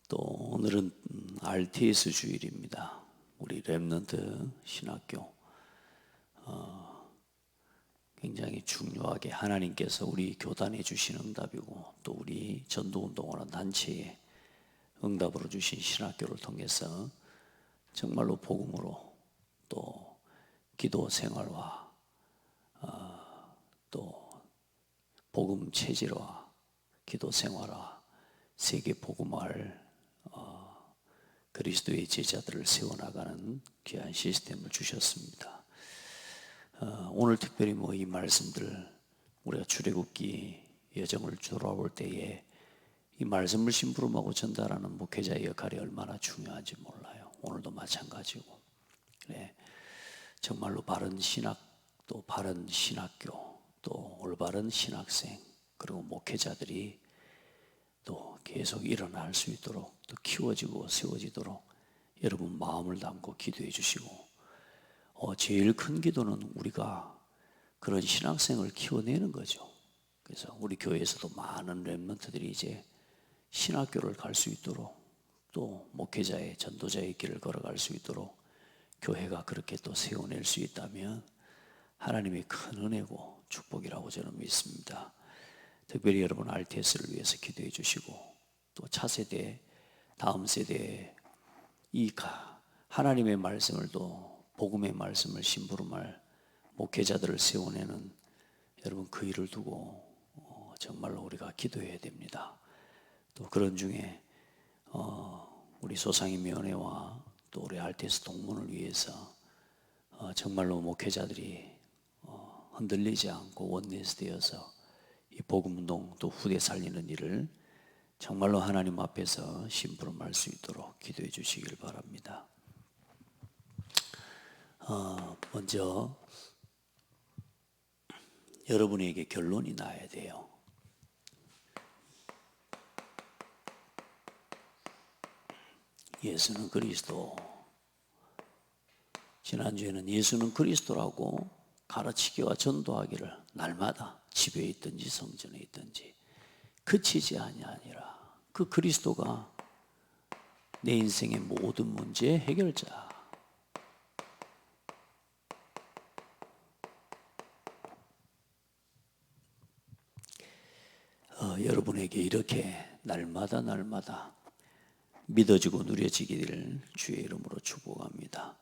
또 오늘은 RTS 주일입니다. 우리 렘넌트 신학교 굉장히 중요하게 하나님께서 우리 교단에 주신 응답이고 또 우리 전도운동하는 단체에 응답으로 주신 신학교를 통해서 정말로 복음으로 또 기도 생활과 또 복음 체질화, 기도 생활화, 세계 복음화를 그리스도의 제자들을 세워나가는 귀한 시스템을 주셨습니다. 오늘 특별히 이 말씀들 우리가 출애굽기 여정을 돌아올 때에 이 말씀을 심부름하고 전달하는 목회자의 역할이 얼마나 중요한지 몰라요. 오늘도 마찬가지고. 그래, 정말로 바른 신학, 또 바른 신학교, 또 올바른 신학생, 그리고 목회자들이 또 계속 일어날 수 있도록 또 키워지고 세워지도록 여러분 마음을 담고 기도해 주시고, 제일 큰 기도는 우리가 그런 신학생을 키워내는 거죠. 그래서 우리 교회에서도 많은 렘넌트들이 이제 신학교를 갈 수 있도록 또 목회자의 전도자의 길을 걸어갈 수 있도록 교회가 그렇게 또 세워낼 수 있다면 하나님의 큰 은혜고 축복이라고 저는 믿습니다. 특별히 여러분 RTS를 위해서 기도해 주시고 또 차세대, 다음 세대에 이 하나님의 말씀을 또 복음의 말씀을 심부름할 목회자들을 세워내는 여러분 그 일을 두고 정말로 우리가 기도해야 됩니다. 또 그런 중에 우리 소상인 면회와 또 우리 RTS 동문을 위해서 정말로 목회자들이 흔들리지 않고 원내스 되어서 이 복음운동 또 후대 살리는 일을 정말로 하나님 앞에서 심부름할 수 있도록 기도해 주시길 바랍니다. 먼저 여러분에게 결론이 나야 돼요. 예수는 그리스도. 지난주에는 예수는 그리스도라고 가르치기와 전도하기를 날마다 집에 있든지 성전에 있든지 그치지 아니하니라. 그 그리스도가 내 인생의 모든 문제의 해결자. 여러분에게 이렇게 날마다 믿어지고 누려지기를 주의 이름으로 축복합니다.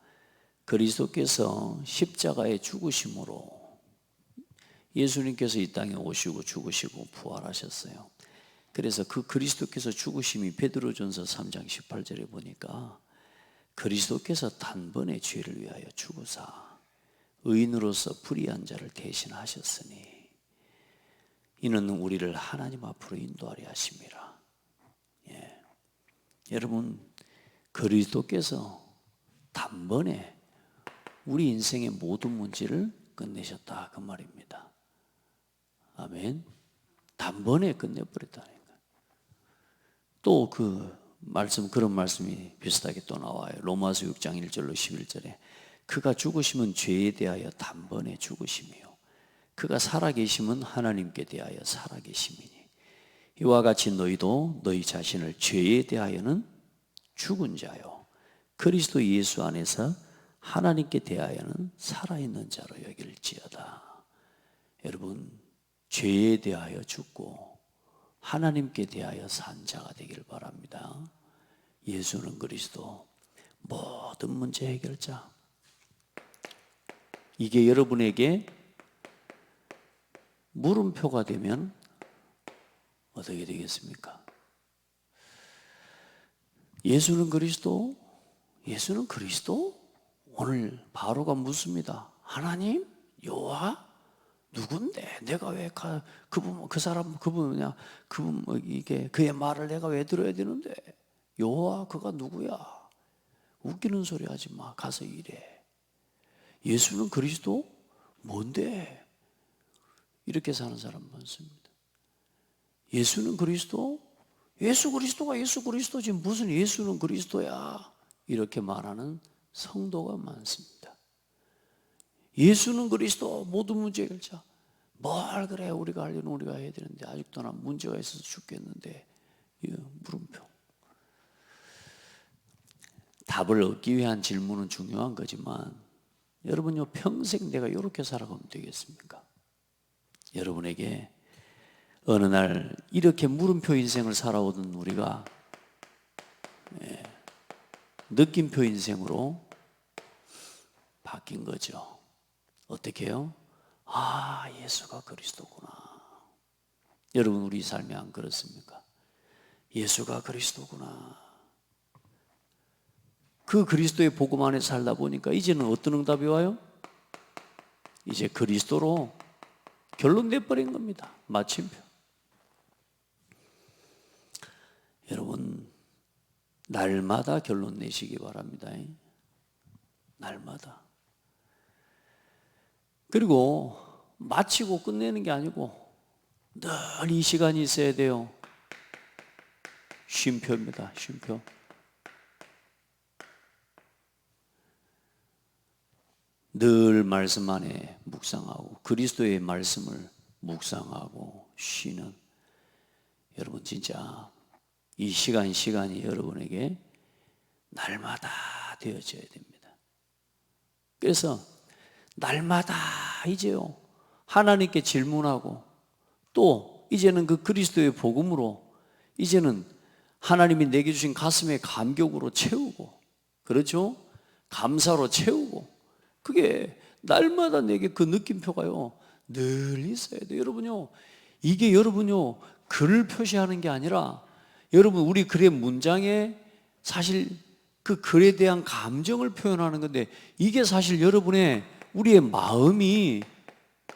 그리스도께서 십자가의 죽으심으로 예수님께서 이 땅에 오시고 죽으시고 부활하셨어요. 그래서 그 그리스도께서 죽으심이 베드로전서 3장 18절에 보니까 그리스도께서 단번에 죄를 위하여 죽으사 의인으로서 불의한 자를 대신하셨으니 이는 우리를 하나님 앞으로 인도하려 하심이라. 여러분 그리스도께서 단번에 우리 인생의 모든 문제를 끝내셨다 그 말입니다. 아멘. 단번에 끝내버렸다니까. 또 그 말씀, 그런 말씀이 비슷하게 또 나와요. 로마서 6장 1절로 11절에 그가 죽으심은 죄에 대하여 단번에 죽으심이요 그가 살아계심은 하나님께 대하여 살아계심이니 이와 같이 너희도 너희 자신을 죄에 대하여는 죽은 자요 그리스도 예수 안에서 하나님께 대하여는 살아있는 자로 여길지어다. 여러분 죄에 대하여 죽고 하나님께 대하여 산 자가 되길 바랍니다. 예수는 그리스도 모든 문제 해결자. 이게 여러분에게 물음표가 되면 어떻게 되겠습니까? 예수는 그리스도? 예수는 그리스도? 오늘 바로가 묻습니다. 하나님? 여호와? 누군데? 내가 왜 그 사람 그분이냐? 그분 이게 그의 말을 내가 왜 들어야 되는데? 여호와 그가 누구야? 웃기는 소리 하지 마. 가서 일해. 예수는 그리스도? 뭔데? 이렇게 사는 사람 많습니다. 예수는 그리스도? 예수 그리스도가 예수 그리스도지 무슨 예수는 그리스도야? 이렇게 말하는 성도가 많습니다. 예수는 그리스도 모든 문제 해결자. 뭘 그래 우리가 할 일은 우리가 해야 되는데 아직도 난 문제가 있어서 죽겠는데. 물음표. 답을 얻기 위한 질문은 중요한 거지만 여러분요, 평생 내가 이렇게 살아가면 되겠습니까? 여러분에게 어느 날 이렇게 물음표 인생을 살아오던 우리가 느낌표 인생으로 바뀐 거죠. 어떻게 해요? 아, 예수가 그리스도구나. 여러분, 우리 삶이 안 그렇습니까? 예수가 그리스도구나. 그 그리스도의 복음 안에 살다 보니까 이제는 어떤 응답이 와요? 이제 그리스도로 결론 내버린 겁니다. 마침표. 여러분, 날마다 결론 내시기 바랍니다. 날마다. 그리고 마치고 끝내는 게 아니고 늘 이 시간이 있어야 돼요. 쉼표입니다. 쉼표. 늘 말씀 안에 묵상하고 그리스도의 말씀을 묵상하고 쉬는 여러분, 진짜 이 시간이 여러분에게 날마다 되어져야 됩니다. 그래서 날마다 이제요 하나님께 질문하고 또 이제는 그 그리스도의 복음으로 이제는 하나님이 내게 주신 가슴의 감격으로 채우고, 그렇죠? 감사로 채우고, 그게 날마다 내게 그 느낌표가요 늘 있어야 돼요. 여러분요, 이게 여러분요 글을 표시하는 게 아니라 여러분 우리 글의 문장에 사실 그 글에 대한 감정을 표현하는 건데, 이게 사실 여러분의 우리의 마음이,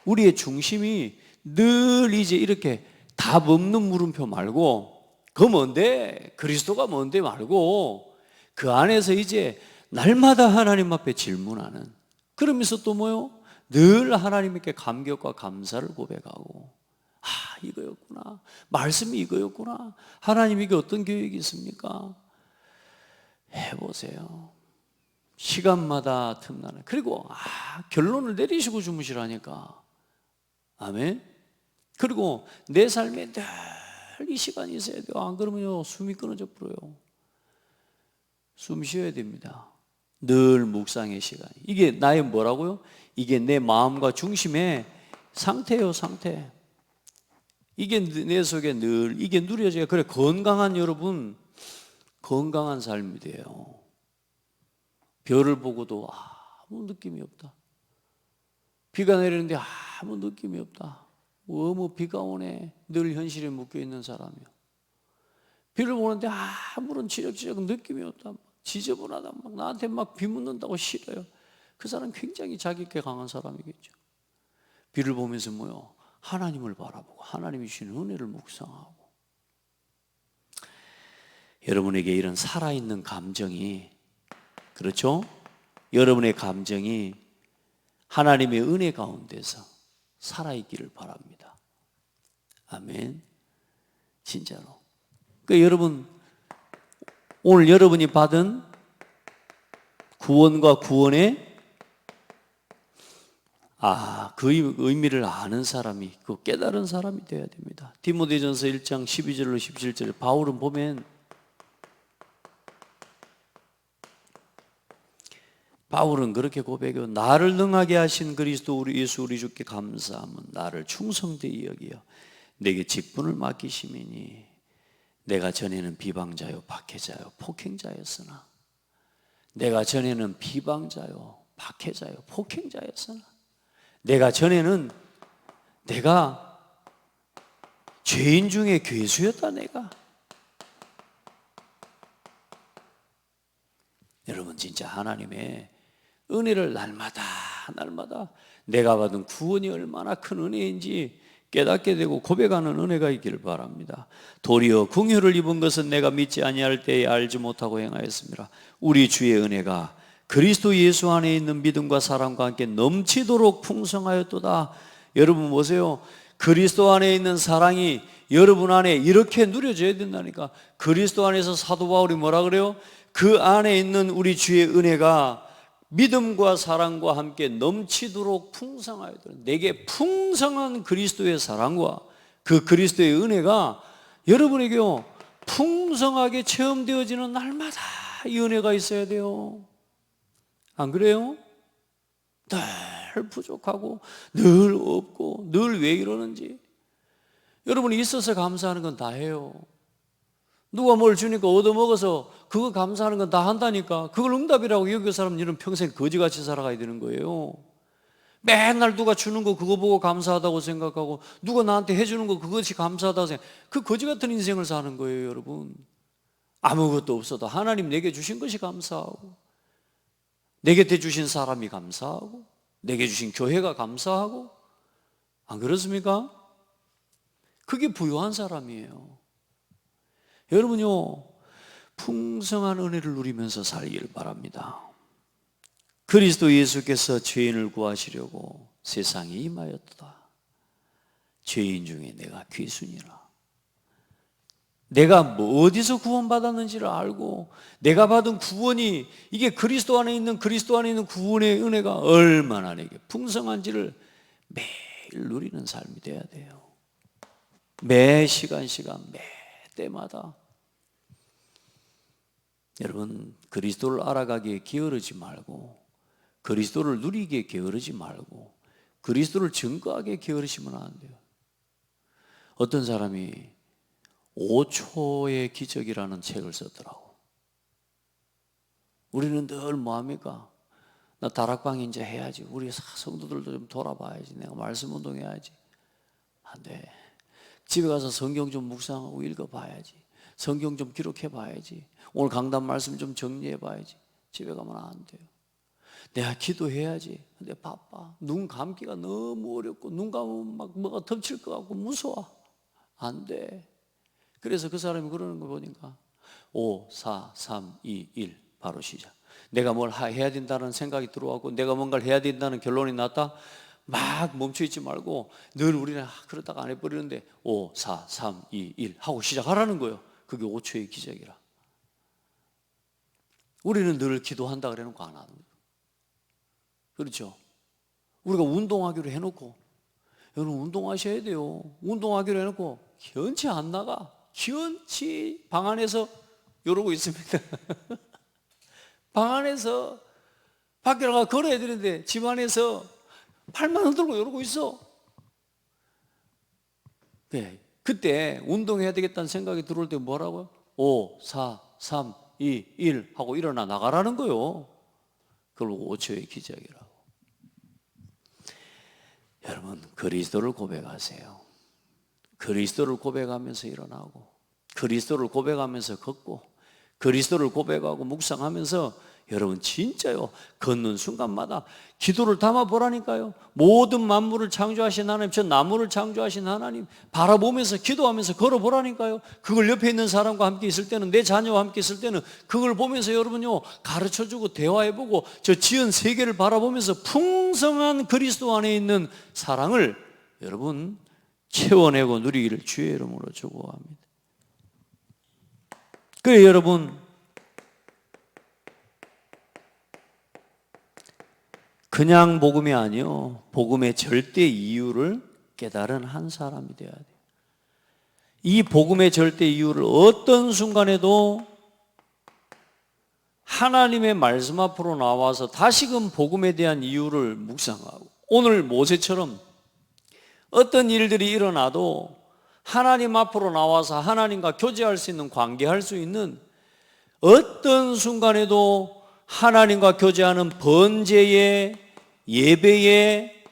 우리의 중심이 늘 이제 이렇게 답 없는 물음표 말고, 그 뭔데? 그리스도가 뭔데 말고 그 안에서 이제 날마다 하나님 앞에 질문하는, 그러면서 또 뭐요? 늘 하나님께 감격과 감사를 고백하고, 아, 이거였구나. 말씀이 이거였구나. 하나님 이게 어떤 계획이 있습니까? 해보세요. 시간마다 틈나는. 그리고 결론을 내리시고 주무시라니까. 아멘. 그리고 내 삶에 늘 이 시간이 있어야 돼요. 안 그러면요 숨이 끊어져 버려요. 숨 쉬어야 됩니다. 늘 묵상의 시간. 이게 나의 뭐라고요? 이게 내 마음과 중심의 상태예요. 상태. 이게 내 속에 늘 이게 누려져야, 그래 건강한 여러분, 건강한 삶이 돼요. 별을 보고도 아무 느낌이 없다. 비가 내리는데 아무 느낌이 없다. 비가 오네. 늘 현실에 묶여있는 사람이요. 비를 보는데 아무런 지적지적 느낌이 없다. 지저분하다. 막 나한테 막 비 묻는다고 싫어요. 그 사람 굉장히 자기께 강한 사람이겠죠. 비를 보면서 뭐요? 하나님을 바라보고 하나님이 주시는 은혜를 묵상하고. 여러분에게 이런 살아있는 감정이, 그렇죠? 여러분의 감정이 하나님의 은혜 가운데서 살아있기를 바랍니다. 아멘. 진짜로. 그러니까 여러분, 오늘 여러분이 받은 구원과 구원의 그 의미를 아는 사람이, 그 깨달은 사람이 되어야 됩니다. 디모데전서 1장 12절로 17절 바울은 보면, 바울은 그렇게 고백해요. 나를 능하게 하신 그리스도 우리 예수 우리 주께 감사함은 나를 충성되이 여기어 내게 직분을 맡기심이니 내가 전에는 비방자요 박해자요 폭행자였으나, 내가 전에는 비방자요 박해자요 폭행자였으나, 내가 전에는 내가 죄인 중에 괴수였다. 내가. 여러분, 진짜 하나님의 은혜를 날마다 내가 받은 구원이 얼마나 큰 은혜인지 깨닫게 되고 고백하는 은혜가 있기를 바랍니다. 도리어 긍휼을 입은 것은 내가 믿지 아니할 때에 알지 못하고 행하였습니다. 우리 주의 은혜가 그리스도 예수 안에 있는 믿음과 사랑과 함께 넘치도록 풍성하였도다. 여러분 보세요. 그리스도 안에 있는 사랑이 여러분 안에 이렇게 누려져야 된다니까. 그리스도 안에서 사도 바울이 뭐라 그래요? 그 안에 있는 우리 주의 은혜가 믿음과 사랑과 함께 넘치도록 풍성하여 내게 풍성한 그리스도의 사랑과 그 그리스도의 은혜가 여러분에게요 풍성하게 체험되어지는 날마다 이 은혜가 있어야 돼요. 안 그래요? 늘 부족하고 늘 없고 늘 왜 이러는지 여러분이 있어서 감사하는 건 다 해요. 누가 뭘 주니까 얻어먹어서 그거 감사하는 건 다 한다니까 그걸 응답이라고 여길 사람은 이런 평생 거지같이 살아가야 되는 거예요. 맨날 누가 주는 거 그거 보고 감사하다고 생각하고 누가 나한테 해주는 거 그것이 감사하다고 생각 그 거지 같은 인생을 사는 거예요. 여러분 아무것도 없어도 하나님 내게 주신 것이 감사하고 내 곁에 주신 사람이 감사하고 내게 주신 교회가 감사하고 안 그렇습니까? 그게 부유한 사람이에요. 여러분요 풍성한 은혜를 누리면서 살기를 바랍니다. 그리스도 예수께서 죄인을 구하시려고 세상에 임하였다. 죄인 중에 내가 귀순이라. 내가 뭐 어디서 구원받았는지를 알고 내가 받은 구원이 이게 그리스도 안에 있는 구원의 은혜가 얼마나 내게 풍성한지를 매일 누리는 삶이 돼야 돼요. 매 시간 매 때마다 여러분 그리스도를 알아가기에 게으르지 말고 그리스도를 누리기에 게으르지 말고 그리스도를 증거하기에 게으르시면 안 돼요. 어떤 사람이 5초의 기적이라는 책을 썼더라고. 우리는 늘 뭐합니까? 나 다락방 이제 해야지. 우리 성도들도 좀 돌아봐야지. 내가 말씀 운동해야지. 안 돼. 집에 가서 성경 좀 묵상하고 읽어봐야지. 성경 좀 기록해봐야지. 오늘 강단 말씀 좀 정리해봐야지. 집에 가면 안 돼요. 내가 기도해야지. 근데 바빠. 눈 감기가 너무 어렵고 눈 감으면 막 뭐가 덮칠 것 같고 무서워. 안 돼. 그래서 그 사람이 그러는 거 보니까 5, 4, 3, 2, 1 바로 시작. 내가 뭘 해야 된다는 생각이 들어왔고 내가 뭔가를 해야 된다는 결론이 났다. 막 멈춰있지 말고 늘 우리는 그러다가 안 해버리는데 5, 4, 3, 2, 1 하고 시작하라는 거예요. 그게 5초의 기적이라. 우리는 늘 기도한다 그래놓고 안 하는 거예요. 그렇죠? 우리가 운동하기로 해놓고 여러분 운동하셔야 돼요. 운동하기로 해놓고 현치 안 나가. 현치 방 안에서 이러고 있습니다. 방 안에서 밖에 나가 걸어야 되는데 집 안에서 팔만 흔들고 이러고 있어. 네. 그때 운동해야 되겠다는 생각이 들어올 때 뭐라고요? 5, 4, 3, 2, 1 하고 일어나 나가라는 거요. 그걸 5초의 기적이라고. 여러분 그리스도를 고백하세요. 그리스도를 고백하면서 일어나고 그리스도를 고백하면서 걷고 그리스도를 고백하고 묵상하면서 여러분 진짜요 걷는 순간마다 기도를 담아보라니까요. 모든 만물을 창조하신 하나님, 저 나무를 창조하신 하나님 바라보면서 기도하면서 걸어보라니까요. 그걸 옆에 있는 사람과 함께 있을 때는 내 자녀와 함께 있을 때는 그걸 보면서 여러분요 가르쳐주고 대화해보고 저 지은 세계를 바라보면서 풍성한 그리스도 안에 있는 사랑을 여러분 채워내고 누리기를 주의 이름으로 축원합니다. 그래 여러분 그냥 복음이 아니요 복음의 절대 이유를 깨달은 한 사람이 되어야 돼요. 이 복음의 절대 이유를 어떤 순간에도 하나님의 말씀 앞으로 나와서 다시금 복음에 대한 이유를 묵상하고 오늘 모세처럼 어떤 일들이 일어나도 하나님 앞으로 나와서 하나님과 교제할 수 있는 관계할 수 있는 어떤 순간에도 하나님과 교제하는 번제의 예배의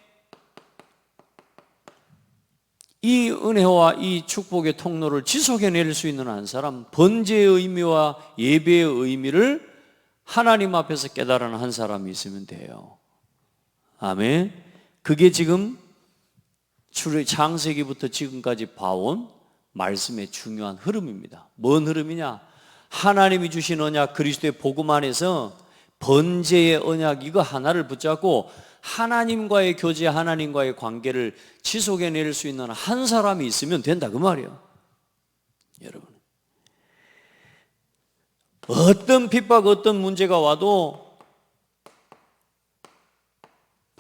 이 은혜와 이 축복의 통로를 지속해낼 수 있는 한 사람, 번제의 의미와 예배의 의미를 하나님 앞에서 깨달은 한 사람이 있으면 돼요. 아멘. 그게 지금 창세기부터 지금까지 봐온 말씀의 중요한 흐름입니다. 뭔 흐름이냐? 하나님이 주신 언약 그리스도의 복음 안에서 번제의 언약 이거 하나를 붙잡고 하나님과의 교제, 하나님과의 관계를 지속해낼 수 있는 한 사람이 있으면 된다 그 말이에요. 여러분 어떤 핍박, 어떤 문제가 와도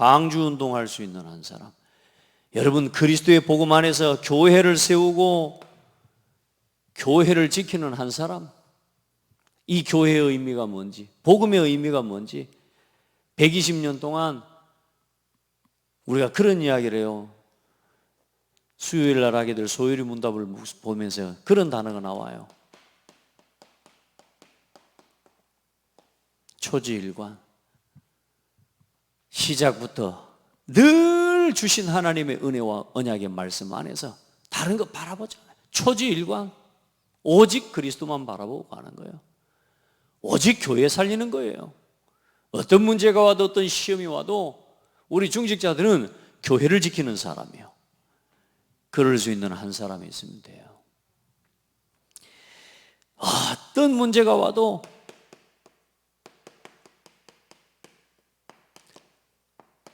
방주 운동할 수 있는 한 사람. 여러분, 그리스도의 복음 안에서 교회를 세우고 교회를 지키는 한 사람. 이 교회의 의미가 뭔지, 복음의 의미가 뭔지 120년 동안 우리가 그런 이야기를 해요. 수요일 날 하게 될 소요리 문답을 보면서 그런 단어가 나와요. 초지일관. 시작부터 늘 주신 하나님의 은혜와 언약의 말씀 안에서 다른 거 바라보지 않아요. 초지일관. 오직 그리스도만 바라보고 가는 거예요. 오직 교회 살리는 거예요. 어떤 문제가 와도 어떤 시험이 와도 우리 중직자들은 교회를 지키는 사람이에요. 그럴 수 있는 한 사람이 있으면 돼요. 어떤 문제가 와도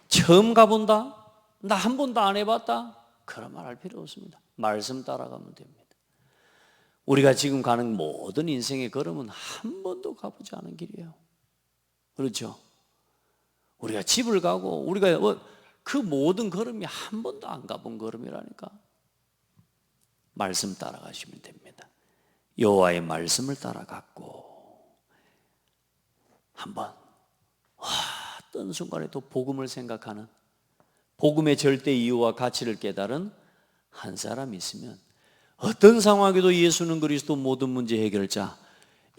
처음 가본다? 나 한 번도 안 해봤다? 그런 말 할 필요 없습니다. 말씀 따라가면 됩니다. 우리가 지금 가는 모든 인생의 걸음은 한 번도 가보지 않은 길이에요. 그렇죠? 우리가 집을 가고 우리가 그 모든 걸음이 한 번도 안 가본 걸음이라니까. 말씀 따라가시면 됩니다. 여호와의 말씀을 따라갔고 한번 어떤 순간에도 복음을 생각하는, 복음의 절대 이유와 가치를 깨달은 한 사람이 있으면 어떤 상황에도 예수는 그리스도 모든 문제 해결자,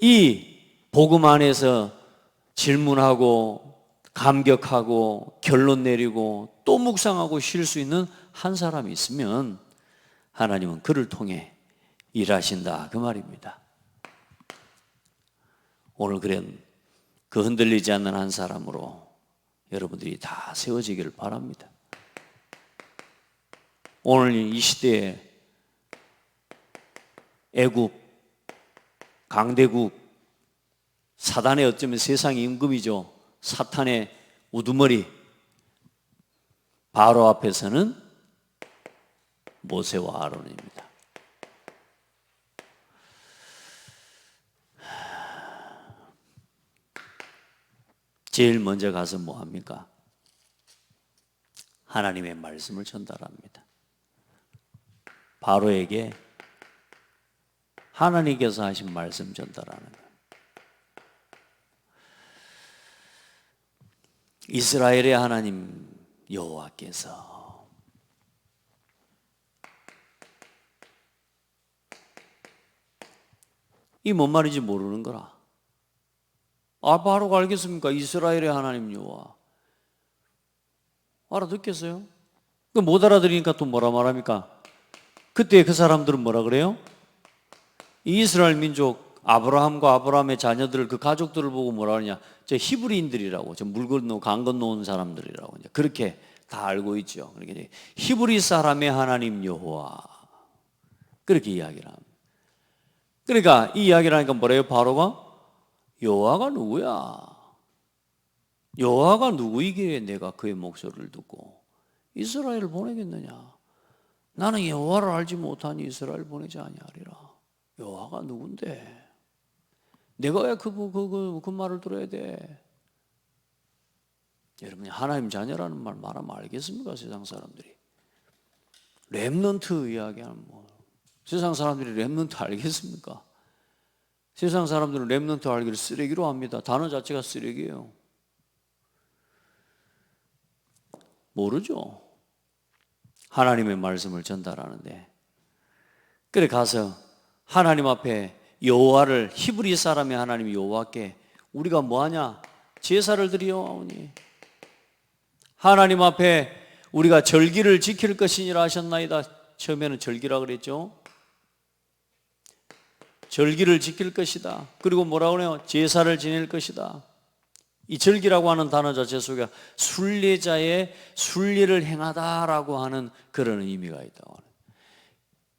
이 복음 안에서 질문하고 감격하고 결론 내리고 또 묵상하고 쉴 수 있는 한 사람이 있으면 하나님은 그를 통해 일하신다, 그 말입니다. 오늘 그런 그 흔들리지 않는 한 사람으로 여러분들이 다 세워지기를 바랍니다. 오늘 이 시대에 애국, 강대국, 사단의 어쩌면 세상의 임금이죠. 사탄의 우두머리 바로 앞에서는 모세와 아론입니다. 제일 먼저 가서 뭐 합니까? 하나님의 말씀을 전달합니다. 바로에게 하나님께서 하신 말씀 전달하는 거예요. 이스라엘의 하나님 여호와께서 이 뭔 말인지 모르는 거라. 바로 알겠습니까? 이스라엘의 하나님 여호와. 알아듣겠어요? 못 알아들으니까 또 뭐라 말합니까? 그때 그 사람들은 뭐라 그래요? 이스라엘 민족 아브라함과 아브라함의 자녀들, 그 가족들을 보고 뭐라 하느냐? 저 히브리인들이라고, 저 물 건너 강 건너온 사람들이라고 그렇게 다 알고 있죠. 그러니까 히브리 사람의 하나님 여호와, 그렇게 이야기를 합니다. 그러니까 이 이야기를 하니까 뭐래요? 바로가 여호와가 누구야? 여호와가 누구이기에 내가 그의 목소리를 듣고 이스라엘을 보내겠느냐? 나는 여호와를 알지 못하니 이스라엘 보내지 아니하리라. 여호와가 누군데? 내가 왜 그 말을 들어야 돼? 여러분이 하나님 자녀라는 말 말하면 알겠습니까? 세상 사람들이 렘넌트 이야기하는 세상 사람들이 렘넌트 알겠습니까? 세상 사람들은 렘넌트 알기를 쓰레기로 합니다. 단어 자체가 쓰레기예요. 모르죠. 하나님의 말씀을 전달하는데, 그래 가서 하나님 앞에 여호와를, 히브리 사람의 하나님 여호와께 우리가 뭐하냐? 제사를 드리오니 하나님 앞에 우리가 절기를 지킬 것이니라 하셨나이다. 처음에는 절기라 그랬죠. 절기를 지킬 것이다. 그리고 뭐라고 그래요? 제사를 지낼 것이다. 이 절기라고 하는 단어 자체 속에 순례자의 순례를 행하다라고 하는 그런 의미가 있다고 하는.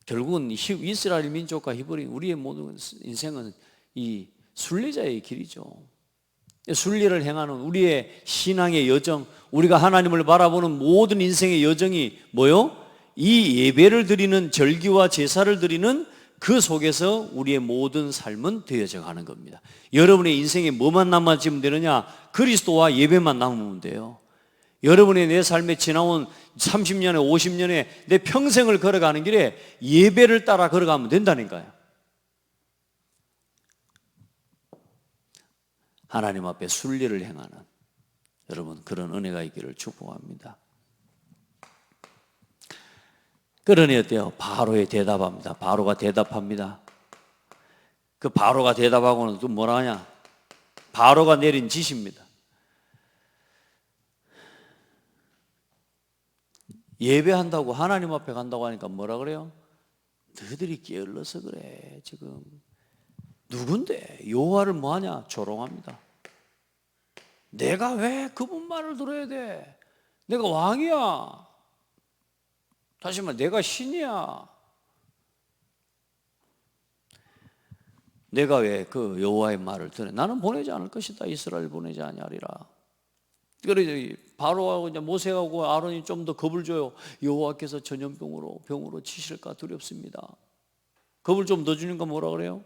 결국은 이스라엘 민족과 히브리, 우리의 모든 인생은 이 순례자의 길이죠. 순례를 행하는 우리의 신앙의 여정, 우리가 하나님을 바라보는 모든 인생의 여정이 뭐요? 이 예배를 드리는, 절기와 제사를 드리는 그 속에서 우리의 모든 삶은 되어져 가는 겁니다. 여러분의 인생에 뭐만 남아지면 되느냐? 그리스도와 예배만 남으면 돼요. 여러분의 내 삶에 지나온 30년에 50년에 내 평생을 걸어가는 길에 예배를 따라 걸어가면 된다니까요. 하나님 앞에 순리를 행하는 여러분 그런 은혜가 있기를 축복합니다. 그러니 어때요? 바로에 대답합니다. 바로가 대답합니다. 그 바로가 대답하고는 또 뭐라 하냐? 바로가 내린 지시입니다. 예배한다고 하나님 앞에 간다고 하니까 뭐라 그래요? 너희들이 게을러서 그래. 지금 누군데? 여호와를 뭐하냐? 조롱합니다. 내가 왜 그분 말을 들어야 돼? 내가 왕이야. 다시 말해 내가 신이야. 내가 왜 그 여호와의 말을 들어? 나는 보내지 않을 것이다. 이스라엘 보내지 아니하리라. 그래 바로하고 이제 모세하고 아론이 좀 더 겁을 줘요. 여호와께서 전염병으로 치실까 두렵습니다. 겁을 좀 더 주니까 뭐라 그래요?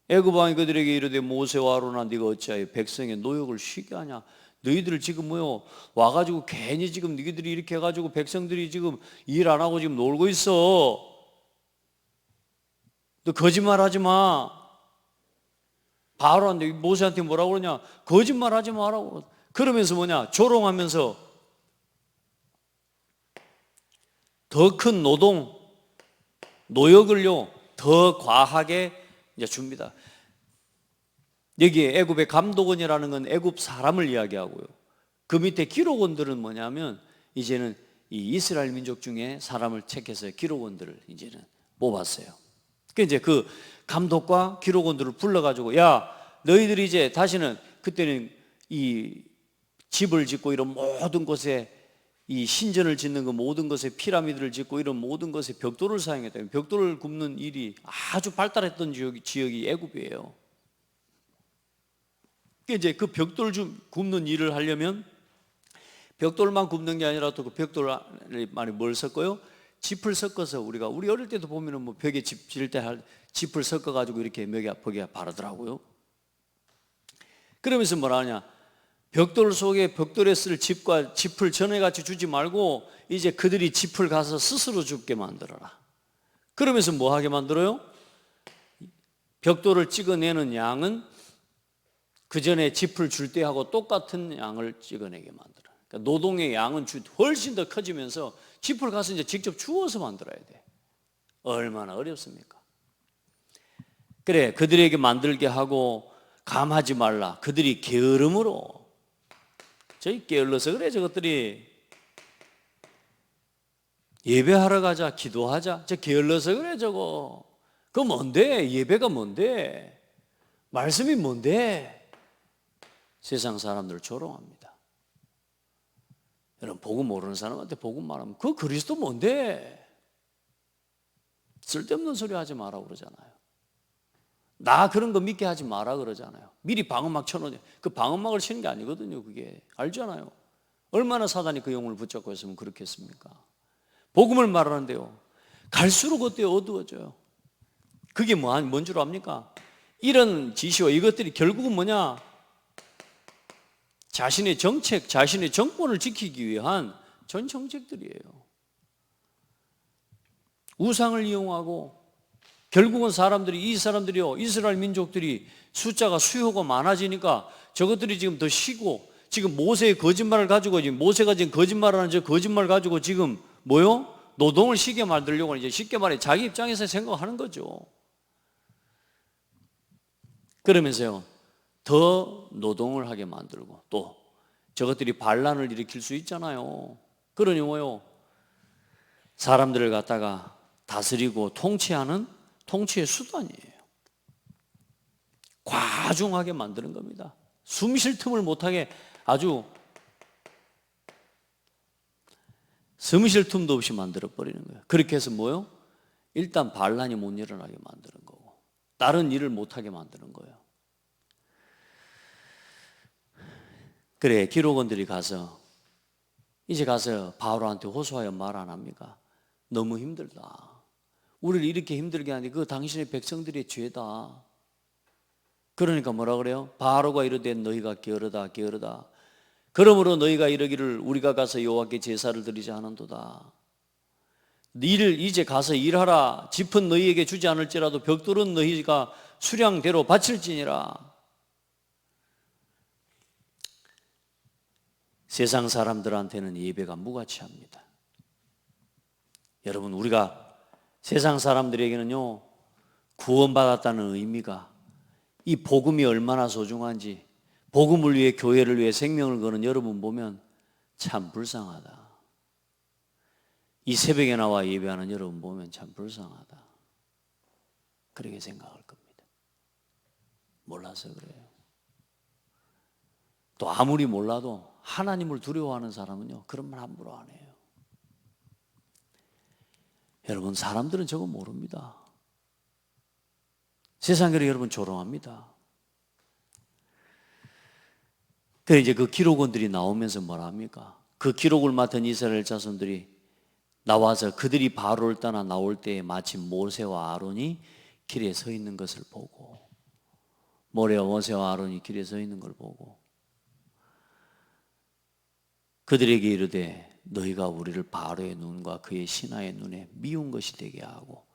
애굽 왕이 그들에게 이르되 모세와 아론아 네가 어찌하여 백성의 노역을 쉬게 하냐? 너희들 지금 뭐요? 와가지고 괜히 지금 너희들이 이렇게 해가지고 백성들이 지금 일 안 하고 지금 놀고 있어. 너 거짓말하지 마. 바로한테 모세한테 뭐라고 그러냐? 거짓말하지 마라고. 그러면서 뭐냐? 조롱하면서 더 큰 노역을요 더 과하게 이제 줍니다. 여기에 애굽의 감독원이라는 건 애굽 사람을 이야기하고요. 그 밑에 기록원들은 뭐냐면 이제는 이 이스라엘 민족 중에 사람을 택해서 기록원들을 이제는 뽑았어요. 그 이제 그 감독과 기록원들을 불러가지고 야 너희들이 이제 다시는 그때는 이 집을 짓고 이런 모든 곳에 이 신전을 짓는 그 모든 것에 피라미드를 짓고 이런 모든 것에 벽돌을 사용했다. 벽돌을 굽는 일이 아주 발달했던 지역이 애굽이에요. 이제 그 벽돌 굽는 일을 하려면 벽돌만 굽는 게 아니라 또 그 벽돌 많이 뭘 섞어요? 짚을 섞어서 우리 어릴 때도 보면은 뭐 벽에 집 지을 때 짚을 섞어 가지고 이렇게 벽에 바르더라고요. 그러면서 뭐라 하냐? 벽돌 속에 벽돌에 쓸 짚과 짚을 전에 같이 주지 말고 이제 그들이 짚을 가서 스스로 줍게 만들어라. 그러면서 뭐 하게 만들어요? 벽돌을 찍어내는 양은 그 전에 짚을 줄 때하고 똑같은 양을 찍어내게 만들어. 그러니까 노동의 양은 훨씬 더 커지면서 짚을 가서 이제 직접 주워서 만들어야 돼. 얼마나 어렵습니까? 그래, 그들에게 만들게 하고 감하지 말라. 그들이 게으름으로. 저희 게을러서 그래, 저것들이. 예배하러 가자, 기도하자. 저 게을러서 그래, 저거. 그거 뭔데? 예배가 뭔데? 말씀이 뭔데? 세상 사람들 조롱합니다. 여러분, 복음 모르는 사람한테 복음 말하면 그 그리스도 뭔데? 쓸데없는 소리 하지 마라 그러잖아요. 나 그런 거 믿게 하지 마라 그러잖아요. 미리 방음막 쳐놓냐. 그 방음막을 치는 게 아니거든요. 그게 알잖아요. 얼마나 사단이 그 영혼을 붙잡고 있으면 그렇게 했습니까? 복음을 말하는데요 갈수록 어때요? 어두워져요. 그게 뭔 줄 압니까? 이런 지시와 이것들이 결국은 뭐냐? 자신의 정책, 자신의 정권을 지키기 위한 전 정책들이에요. 우상을 이용하고 결국은 이 사람들이요, 이스라엘 민족들이 숫자가 수요가 많아지니까 저것들이 지금 더 쉬고 지금 모세의 거짓말을 가지고 지금 모세가 지금 거짓말을 하는 저 거짓말 가지고 지금 뭐요? 노동을 쉬게 만들려고 이제 쉽게 말해 자기 입장에서 생각하는 거죠. 그러면서요, 더 노동을 하게 만들고 또 저것들이 반란을 일으킬 수 있잖아요. 그러니 뭐요? 사람들을 갖다가 다스리고 통치하는 통치의 수단이에요. 과중하게 만드는 겁니다. 숨 쉴 틈을 못하게 아주 숨 쉴 틈도 없이 만들어버리는 거예요. 그렇게 해서 뭐요? 일단 반란이 못 일어나게 만드는 거고 다른 일을 못하게 만드는 거예요. 그래, 기록원들이 이제 가서 바로한테 호소하여 말 안 합니까? 너무 힘들다. 우리를 이렇게 힘들게 하니 그 당신의 백성들의 죄다. 그러니까 뭐라 그래요? 바로가 이르되 너희가 게으르다. 그러므로 너희가 이르기를 우리가 가서 여호와께 제사를 드리자 하는도다. 이를 이제 가서 일하라. 짚은 너희에게 주지 않을지라도 벽돌은 너희가 수량대로 바칠지니라. 세상 사람들한테는 예배가 무가치합니다. 여러분, 우리가 세상 사람들에게는요, 구원받았다는 의미가, 이 복음이 얼마나 소중한지, 복음을 위해, 교회를 위해 생명을 거는 여러분 보면 참 불쌍하다. 이 새벽에 나와 예배하는 여러분 보면 참 불쌍하다, 그렇게 생각할 겁니다. 몰라서 그래요. 또 아무리 몰라도 하나님을 두려워하는 사람은요, 그런 말 함부로 안 해요. 여러분, 사람들은 저거 모릅니다. 세상으로 여러분 조롱합니다. 그래서 이제 그 기록원들이 나오면서 뭐라 합니까? 그 기록을 맡은 이스라엘 자손들이 나와서 그들이 바로를 떠나 나올 때에 마침 모세와 아론이 길에 서 있는 것을 보고, 모세와 아론이 길에 서 있는 걸 보고 그들에게 이르되 너희가 우리를 바로의 눈과 그의 신하의 눈에 미운 것이 되게 하고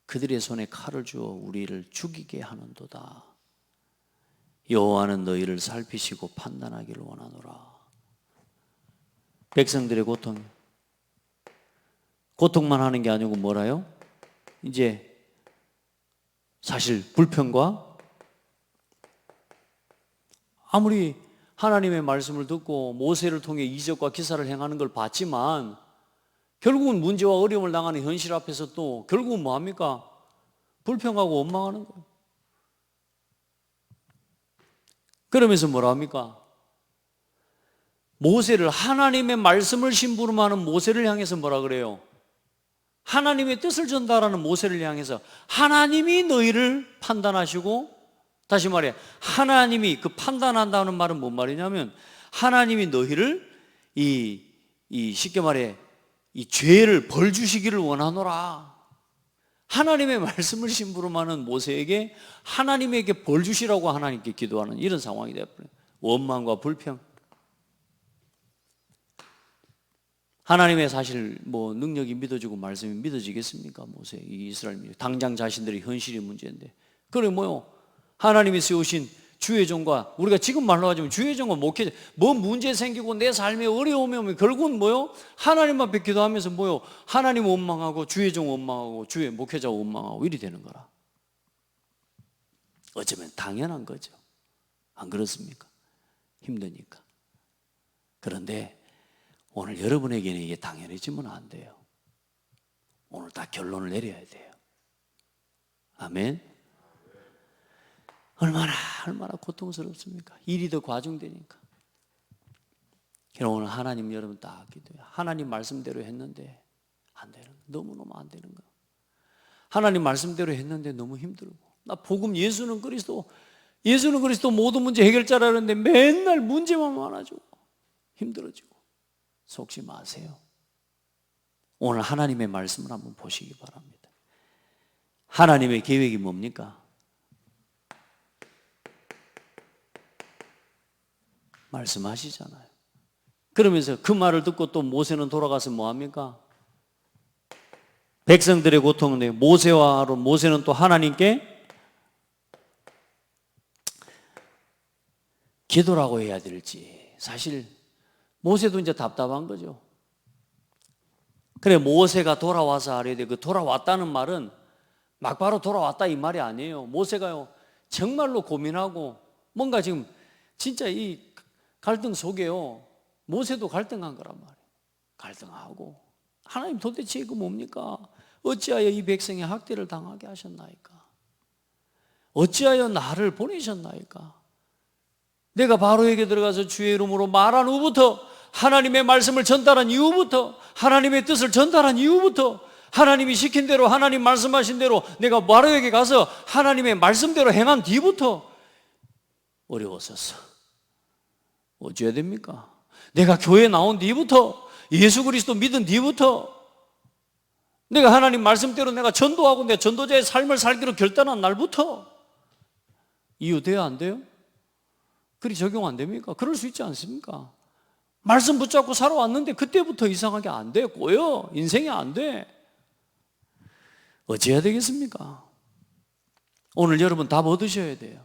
그들의 손에 칼을 주어 우리를 죽이게 하는도다. 여호와는 너희를 살피시고 판단하기를 원하노라. 백성들의 고통만 하는 게 아니고 뭐라요? 이제 사실 불평과, 아무리 하나님의 말씀을 듣고 모세를 통해 이적과 기사를 행하는 걸 봤지만 결국은 문제와 어려움을 당하는 현실 앞에서 또 결국은 뭐합니까? 불평하고 원망하는 거예요. 그러면서 뭐라 합니까? 모세를, 하나님의 말씀을 심부름하는 모세를 향해서 뭐라 그래요? 하나님의 뜻을 전달하는 모세를 향해서 하나님이 너희를 판단하시고, 다시 말해, 하나님이, 그 판단한다는 말은 뭔 말이냐면 하나님이 너희를 쉽게 말해 이 죄를 벌 주시기를 원하노라. 하나님의 말씀을 심부름하는 모세에게 하나님에게 벌 주시라고 하나님께 기도하는 이런 상황이 되어버려요. 원망과 불평. 하나님의 사실 능력이 믿어지고 말씀이 믿어지겠습니까? 모세, 이 이스라엘 민족, 당장 자신들의 현실이 문제인데. 그래 하나님이 세우신 주의 종과, 우리가 지금 말로 하자면 주의 종과 목회자, 문제 생기고 내 삶에 어려움이 오면 결국은 하나님 앞에 기도하면서 하나님 원망하고 주의 종 원망하고 주의 목회자 원망하고 이리 되는 거라. 어쩌면 당연한 거죠. 안 그렇습니까? 힘드니까. 그런데 오늘 여러분에게는 이게 당연해지면 안 돼요. 오늘 다 결론을 내려야 돼요. 아멘. 얼마나 고통스럽습니까? 일이 더 과중되니까. 그럼 오늘 하나님 여러분 딱 기도해요. 하나님 말씀대로 했는데 안 되는 거예요. 너무너무 안 되는 거예요. 하나님 말씀대로 했는데 너무 힘들고, 나 복음 예수는 그리스도 모든 문제 해결자라는데 맨날 문제만 많아지고 힘들어지고. 속지 마세요. 오늘 하나님의 말씀을 한번 보시기 바랍니다. 하나님의 계획이 뭡니까? 말씀하시잖아요. 그러면서 그 말을 듣고 또 모세는 돌아가서 뭐합니까? 백성들의 고통은 모세와 아론, 모세는 또 하나님께 기도라고 해야 될지, 사실 모세도 이제 답답한 거죠. 그래, 모세가 돌아와서 하려야 돼. 그 돌아왔다는 말은 막 바로 돌아왔다 이 말이 아니에요. 모세가요 정말로 고민하고 뭔가 지금 진짜 이 갈등 속에요 모세도 갈등한 거란 말이에요. 갈등하고, 하나님 도대체 이거 뭡니까? 어찌하여 이 백성의 학대를 당하게 하셨나이까? 어찌하여 나를 보내셨나이까? 내가 바로에게 들어가서 주의 이름으로 말한 후부터, 하나님의 말씀을 전달한 이후부터, 하나님의 뜻을 전달한 이후부터, 하나님이 시킨 대로, 하나님 말씀하신 대로 내가 바로에게 가서 하나님의 말씀대로 행한 뒤부터 어려웠었어. 어찌해야 됩니까? 내가 교회에 나온 뒤부터, 예수 그리스도 믿은 뒤부터, 내가 하나님 말씀대로 내가 전도하고 내 전도자의 삶을 살기로 결단한 날부터 이유 돼야 안 돼요? 그리 적용 안 됩니까? 그럴 수 있지 않습니까? 말씀 붙잡고 살아왔는데 그때부터 이상하게 안 돼. 꼬여. 인생이 안 돼. 어찌해야 되겠습니까? 오늘 여러분 답 얻으셔야 돼요.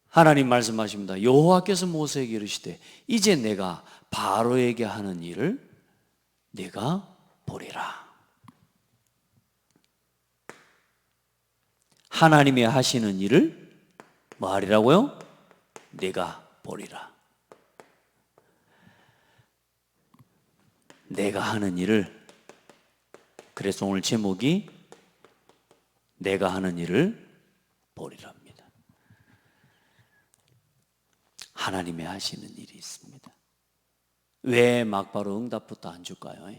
하나님 말씀하십니다. 여호와께서 모세에게 이르시되 이제 내가 바로에게 하는 일을 네가 보리라. 하나님이 하시는 일을 뭐 하리라고요? 네가 보리라. 내가 하는 일을, 그래서 오늘 제목이 내가 하는 일을 보리랍니다. 하나님이 하시는 일이 있습니다. 왜 막바로 응답부터 안 줄까요?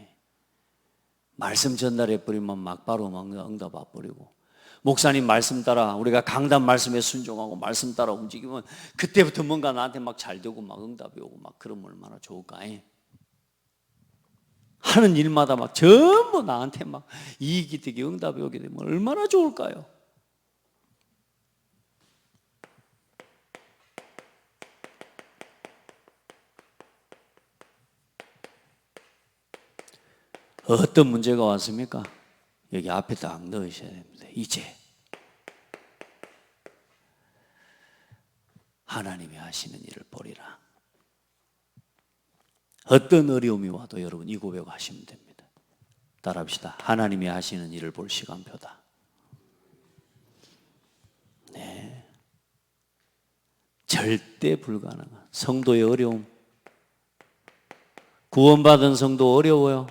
말씀 전달해 버리면 막바로 응답 안 버리고, 목사님 말씀 따라 우리가 강단 말씀에 순종하고 말씀 따라 움직이면 그때부터 뭔가 나한테 막 잘 되고 막 응답이 오고 막 그러면 얼마나 좋을까? 하는 일마다 막 전부 나한테 막 이익이 되게 응답이 오게 되면 얼마나 좋을까요? 어떤 문제가 왔습니까? 여기 앞에 딱 넣으셔야 됩니다. 이제 하나님이 하시는 일을 보리라. 어떤 어려움이 와도 여러분 이 고백하시면 됩니다. 따라합시다. 하나님이 하시는 일을 볼 시간표다. 네. 절대 불가능한 성도의 어려움. 구원받은 성도 어려워요.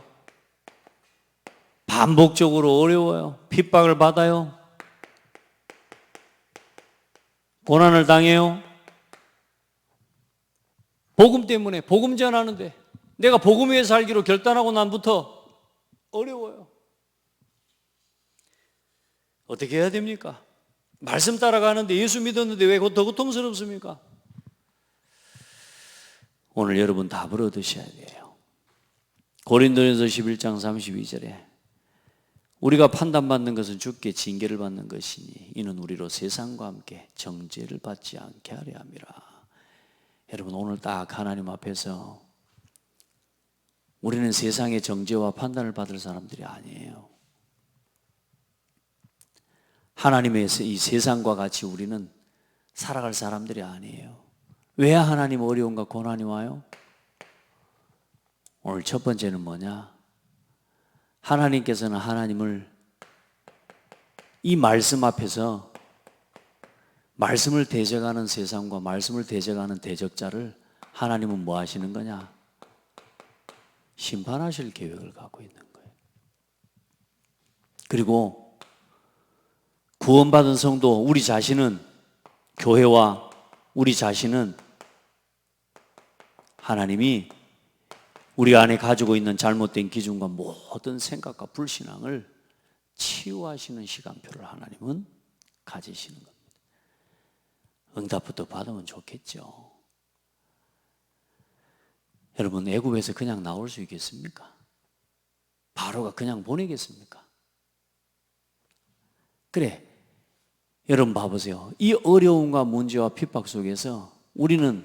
반복적으로 어려워요. 핍박을 받아요. 고난을 당해요. 복음 때문에, 복음 전하는데 내가 복음 위에 살기로 결단하고 난부터 어려워요. 어떻게 해야 됩니까? 말씀 따라가는데 예수 믿었는데 왜 더 고통스럽습니까? 오늘 여러분 답을 얻으셔야 돼요. 고린도전서 11장 32절에 우리가 판단받는 것은 주께 징계를 받는 것이니 이는 우리로 세상과 함께 정죄를 받지 않게 하려 함이라. 여러분 오늘 딱 하나님 앞에서 우리는 세상의 정죄와 판단을 받을 사람들이 아니에요. 하나님의 이 세상과 같이 우리는 살아갈 사람들이 아니에요. 왜 하나님 어려움과 고난이 와요? 오늘 첫 번째는 뭐냐? 하나님께서는 하나님을 이 말씀 앞에서 말씀을 대적하는 세상과 말씀을 대적하는 대적자를 하나님은 뭐 하시는 거냐? 심판하실 계획을 갖고 있는 거예요. 그리고 구원받은 성도 우리 자신은, 교회와 우리 자신은 하나님이 우리 안에 가지고 있는 잘못된 기준과 모든 생각과 불신앙을 치유하시는 시간표를 하나님은 가지시는 겁니다. 응답부터 받으면 좋겠죠. 여러분 애굽에서 그냥 나올 수 있겠습니까? 바로가 그냥 보내겠습니까? 그래, 여러분 봐보세요. 이 어려움과 문제와 핍박 속에서 우리는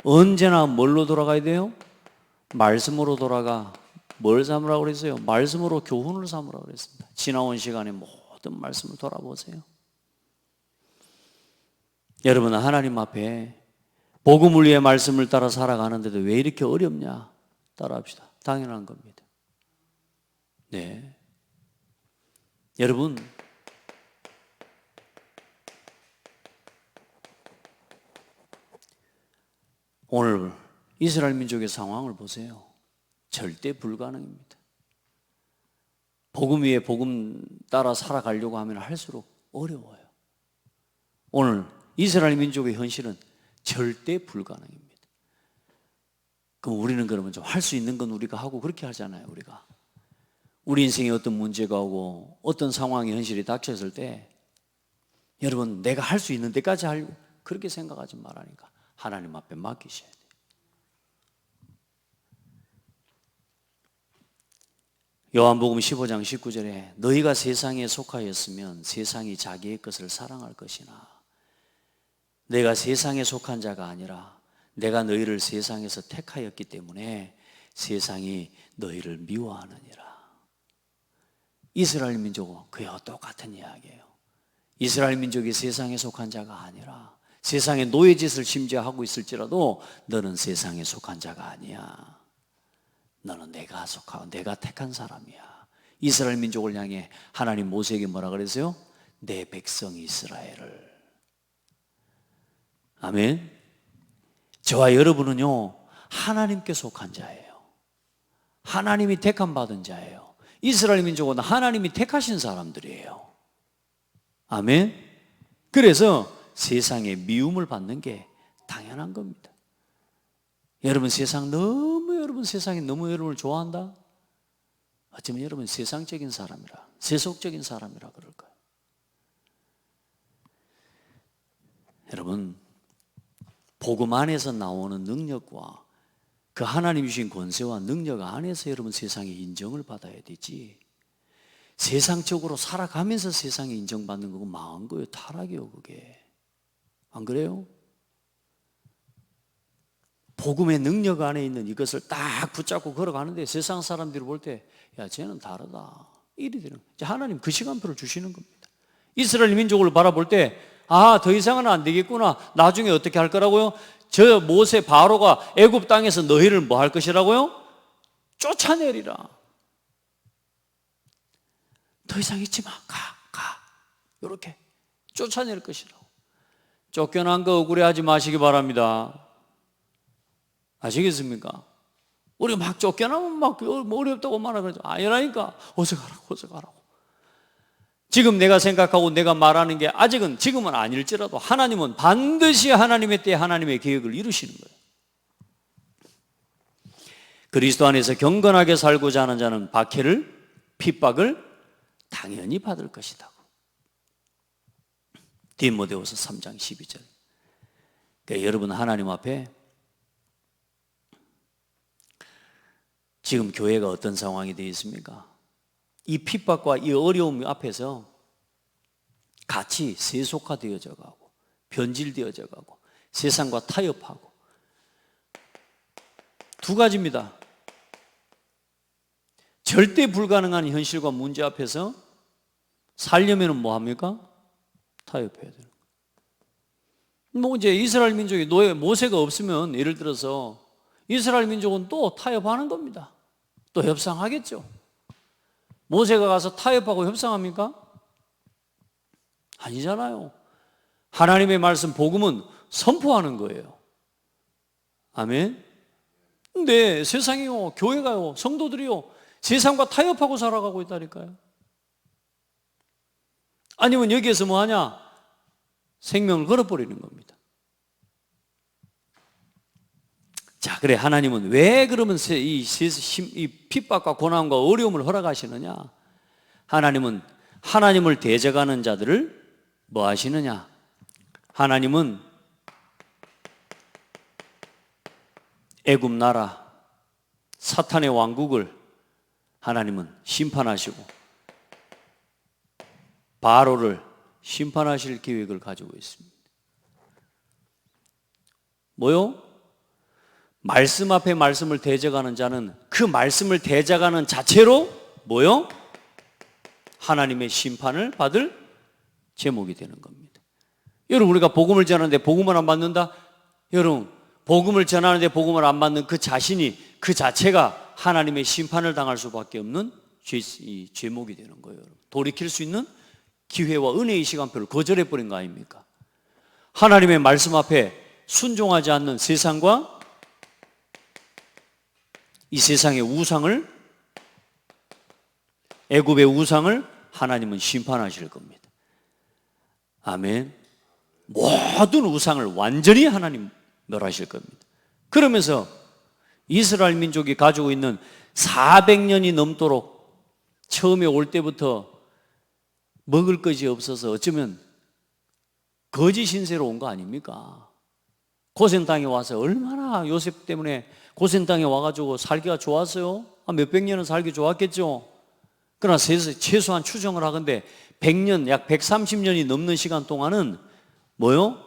언제나 뭘로 돌아가야 돼요? 말씀으로 돌아가. 뭘 삼으라고 그랬어요? 말씀으로 교훈을 삼으라고 그랬습니다. 지나온 시간에 모든 말씀을 돌아보세요. 여러분은 하나님 앞에 복음을 위해 말씀을 따라 살아가는데도 왜 이렇게 어렵냐? 따라합시다. 당연한 겁니다. 네. 여러분 오늘 이스라엘 민족의 상황을 보세요. 절대 불가능입니다. 복음 위에 복음 따라 살아가려고 하면 할수록 어려워요. 오늘 이스라엘 민족의 현실은 절대 불가능입니다. 그럼 우리는 그러면 좀 할 수 있는 건 우리가 하고 그렇게 하잖아요. 우리가 우리 인생에 어떤 문제가 오고 어떤 상황의 현실이 닥쳤을 때 여러분 내가 할 수 있는 데까지 하려고 그렇게 생각하지 말라니까 하나님 앞에 맡기셔야 돼요. 요한복음 15장 19절에 너희가 세상에 속하였으면 세상이 자기의 것을 사랑할 것이나 내가 세상에 속한 자가 아니라 내가 너희를 세상에서 택하였기 때문에 세상이 너희를 미워하느니라. 이스라엘 민족은 그와 똑같은 이야기예요. 이스라엘 민족이 세상에 속한 자가 아니라, 세상의 노예짓을 심지어 하고 있을지라도 너는 세상에 속한 자가 아니야. 너는 내가 속하고 내가 택한 사람이야. 이스라엘 민족을 향해 하나님 모세에게 뭐라 그랬어요? 내 백성 이스라엘을. 아멘. 저와 여러분은요, 하나님께 속한 자예요. 하나님이 택함 받은 자예요. 이스라엘 민족은 하나님이 택하신 사람들이에요. 아멘. 그래서 세상에 미움을 받는 게 당연한 겁니다. 여러분 여러분 세상이 너무 여러분을 좋아한다? 어쩌면 여러분 세상적인 사람이라, 세속적인 사람이라 그럴 거예요. 여러분, 복음 안에서 나오는 능력과 그 하나님 주신 권세와 능력 안에서 여러분 세상에 인정을 받아야 되지, 세상적으로 살아가면서 세상에 인정받는 거고 망한 거예요. 타락이요, 그게. 안 그래요? 복음의 능력 안에 있는 이것을 딱 붙잡고 걸어가는데 세상 사람들이 볼 때, 야, 쟤는 다르다, 이리 되는 거예요. 하나님 그 시간표를 주시는 겁니다. 이스라엘 민족을 바라볼 때, 아, 더 이상은 안 되겠구나. 나중에 어떻게 할 거라고요? 저 모세 바로가 애굽 땅에서 너희를 뭐 할 것이라고요? 쫓아내리라. 더 이상 있지 마. 가. 이렇게 쫓아낼 것이라고. 쫓겨난 거 억울해하지 마시기 바랍니다. 아시겠습니까? 우리 막 쫓겨나면 막 어렵다고 말하죠. 아니라니까. 어서 가라고. 지금 내가 생각하고 내가 말하는 게 지금은 아닐지라도 하나님은 반드시 하나님의 때에 하나님의 계획을 이루시는 거예요. 그리스도 안에서 경건하게 살고자 하는 자는 핍박을 당연히 받을 것이다. 디모데후서 3장 12절. 그러니까 여러분, 하나님 앞에 지금 교회가 어떤 상황이 되어 있습니까? 이 핍박과 이 어려움 앞에서 같이 세속화되어져 가고 변질되어져 가고 세상과 타협하고, 두 가지입니다. 절대 불가능한 현실과 문제 앞에서 살려면 뭐 합니까? 타협해야 되는 거예요. 뭐 이제 이스라엘 민족이 모세가 없으면, 예를 들어서 이스라엘 민족은 또 타협하는 겁니다. 또 협상하겠죠. 모세가 가서 타협하고 협상합니까? 아니잖아요. 하나님의 말씀, 복음은 선포하는 거예요. 아멘. 근데 세상이요, 교회가요, 성도들이요, 세상과 타협하고 살아가고 있다니까요. 아니면 여기에서 뭐 하냐? 생명을 걸어버리는 겁니다. 자, 그래, 하나님은 왜 그러면 이 핍박과 고난과 어려움을 허락하시느냐? 하나님은 하나님을 대적하는 자들을 뭐 하시느냐? 하나님은 애굽 나라 사탄의 왕국을 하나님은 심판하시고 바로를 심판하실 계획을 가지고 있습니다. 뭐요? 말씀 앞에 말씀을 대적하는 자는 그 말씀을 대적하는 자체로 뭐요? 하나님의 심판을 받을 제목이 되는 겁니다. 여러분, 우리가 복음을 전하는데 복음을 안 받는다? 여러분, 복음을 전하는데 복음을 안 받는 그 자신이, 그 자체가 하나님의 심판을 당할 수밖에 없는 제목이 되는 거예요. 여러분, 돌이킬 수 있는 기회와 은혜의 시간표를 거절해버린 거 아닙니까? 하나님의 말씀 앞에 순종하지 않는 세상과 이 세상의 우상을, 애굽의 우상을 하나님은 심판하실 겁니다. 아멘. 모든 우상을 완전히 하나님 멸하실 겁니다. 그러면서 이스라엘 민족이 가지고 있는 400년이 넘도록 처음에 올 때부터 먹을 것이 없어서 어쩌면 거짓 신세로 온 거 아닙니까? 고센 땅에 와서 얼마나 요셉 때문에 고센 땅에 와가지고 살기가 좋았어요? 몇백 년은 살기 좋았겠죠? 그러나 최소한 추정을 하건대 100년, 약 130년이 넘는 시간 동안은 뭐요?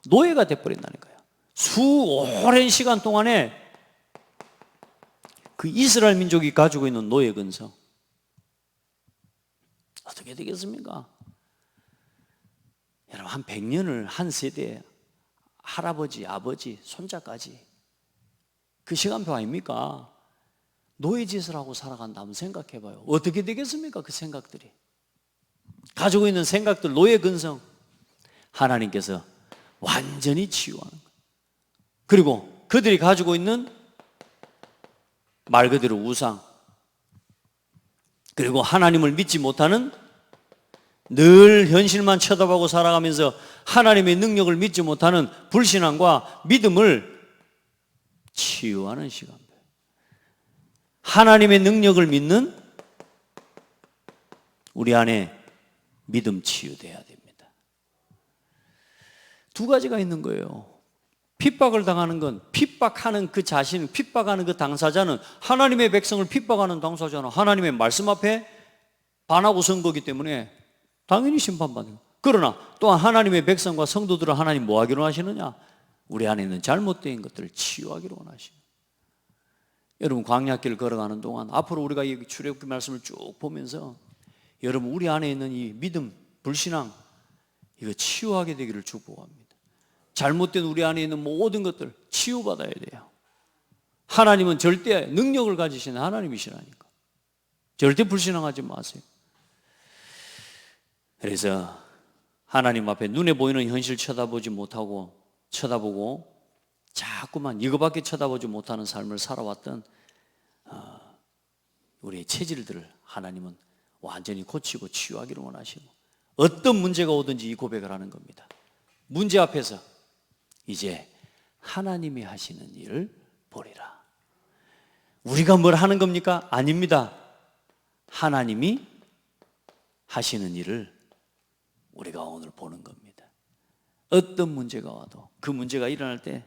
노예가 돼버린다니까요. 오랜 시간 동안에 그 이스라엘 민족이 가지고 있는 노예 근성 어떻게 되겠습니까? 여러분, 한 100년을 한 세대에 할아버지, 아버지, 손자까지 그 시간표 아닙니까? 노예짓을 하고 살아간다면 생각해봐요. 어떻게 되겠습니까? 그 생각들이 가지고 있는 생각들, 노예 근성 하나님께서 완전히 치유하는 거예요. 그리고 그들이 가지고 있는 말 그대로 우상, 그리고 하나님을 믿지 못하는, 늘 현실만 쳐다보고 살아가면서 하나님의 능력을 믿지 못하는 불신앙과 믿음을 치유하는 시간. 하나님의 능력을 믿는 우리 안에 믿음 치유돼야 됩니다. 두 가지가 있는 거예요. 핍박을 당하는 건, 핍박하는 그 자신, 핍박하는 그 당사자는, 하나님의 백성을 핍박하는 당사자는 하나님의 말씀 앞에 반하고 선 거기 때문에 당연히 심판받는 거예요. 그러나 또한 하나님의 백성과 성도들은 하나님 뭐 하기로 하시느냐? 우리 안에 있는 잘못된 것들을 치유하기로 원하시는 거예요. 여러분, 광야길 걸어가는 동안 앞으로 우리가 이 출애굽기 말씀을 쭉 보면서 여러분, 우리 안에 있는 이 믿음, 불신앙, 이거 치유하게 되기를 축복합니다. 잘못된 우리 안에 있는 모든 것들 치유받아야 돼요. 하나님은 절대 능력을 가지시는 하나님이시라니까. 절대 불신앙하지 마세요. 그래서 하나님 앞에 눈에 보이는 현실 쳐다보고 자꾸만 이거밖에 쳐다보지 못하는 삶을 살아왔던 우리의 체질들을 하나님은 완전히 고치고 치유하기를 원하시고, 어떤 문제가 오든지 이 고백을 하는 겁니다. 문제 앞에서 이제 하나님이 하시는 일을 보리라. 우리가 뭘 하는 겁니까? 아닙니다. 하나님이 하시는 일을 우리가 오늘 보는 겁니다. 어떤 문제가 와도 그 문제가 일어날 때,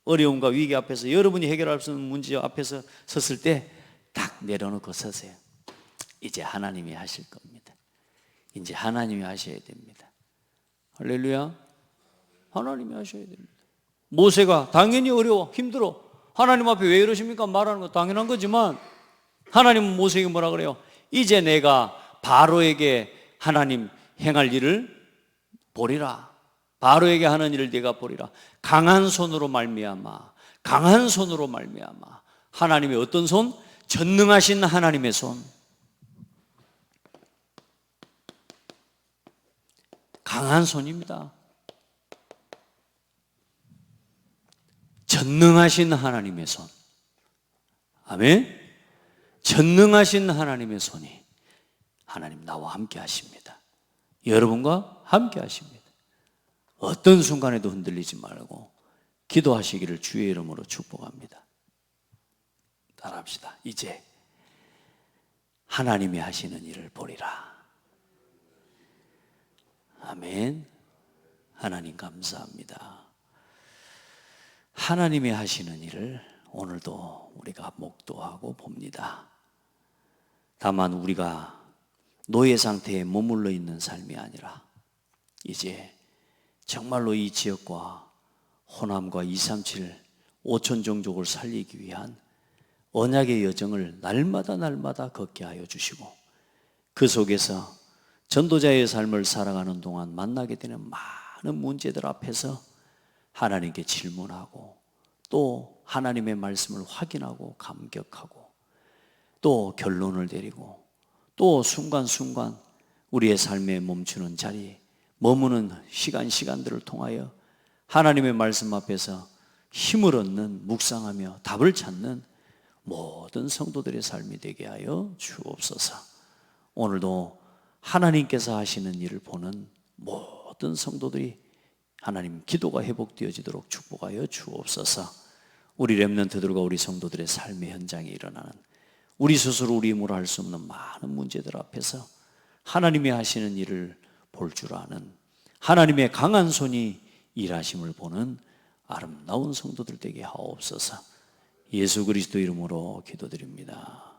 어려움과 위기 앞에서, 여러분이 해결할 수 있는 문제 앞에서 섰을 때 딱 내려놓고 서세요. 이제 하나님이 하실 겁니다. 이제 하나님이 하셔야 됩니다. 할렐루야. 하나님이 하셔야 됩니다. 모세가 당연히 어려워, 힘들어. 하나님 앞에 왜 이러십니까? 말하는 거 당연한 거지만 하나님은 모세에게 뭐라 그래요? 이제 내가 바로에게 하나님 행할 일을 보리라. 바로에게 하는 일을 네가 보리라. 강한 손으로 말미암아, 강한 손으로 말미암아. 하나님의 어떤 손? 전능하신 하나님의 손. 강한 손입니다. 전능하신 하나님의 손. 아멘. 전능하신 하나님의 손이 하나님 나와 함께 하십니다. 여러분과 함께 하십니다. 어떤 순간에도 흔들리지 말고 기도하시기를 주의 이름으로 축복합니다. 따라합시다. 이제 하나님이 하시는 일을 보리라. 아멘. 하나님 감사합니다. 하나님이 하시는 일을 오늘도 우리가 목도하고 봅니다. 다만 우리가 노예 상태에 머물러 있는 삶이 아니라 이제 정말로 이 지역과 호남과 237 5천 종족을 살리기 위한 언약의 여정을 날마다 걷게 하여 주시고, 그 속에서 전도자의 삶을 살아가는 동안 만나게 되는 많은 문제들 앞에서 하나님께 질문하고, 또 하나님의 말씀을 확인하고 감격하고, 또 결론을 내리고, 또 순간순간 우리의 삶에 멈추는 자리, 머무는 시간들을 통하여 하나님의 말씀 앞에서 힘을 얻는, 묵상하며 답을 찾는 모든 성도들의 삶이 되게 하여 주옵소서. 오늘도 하나님께서 하시는 일을 보는 모든 성도들이 하나님 기도가 회복되어지도록 축복하여 주옵소서. 우리 렘넌트들과 우리 성도들의 삶의 현장에 일어나는, 우리 스스로 우리 힘으로 할 수 없는 많은 문제들 앞에서 하나님이 하시는 일을 볼 줄 아는, 하나님의 강한 손이 일하심을 보는 아름다운 성도들 되게 하옵소서. 예수 그리스도 이름으로 기도드립니다.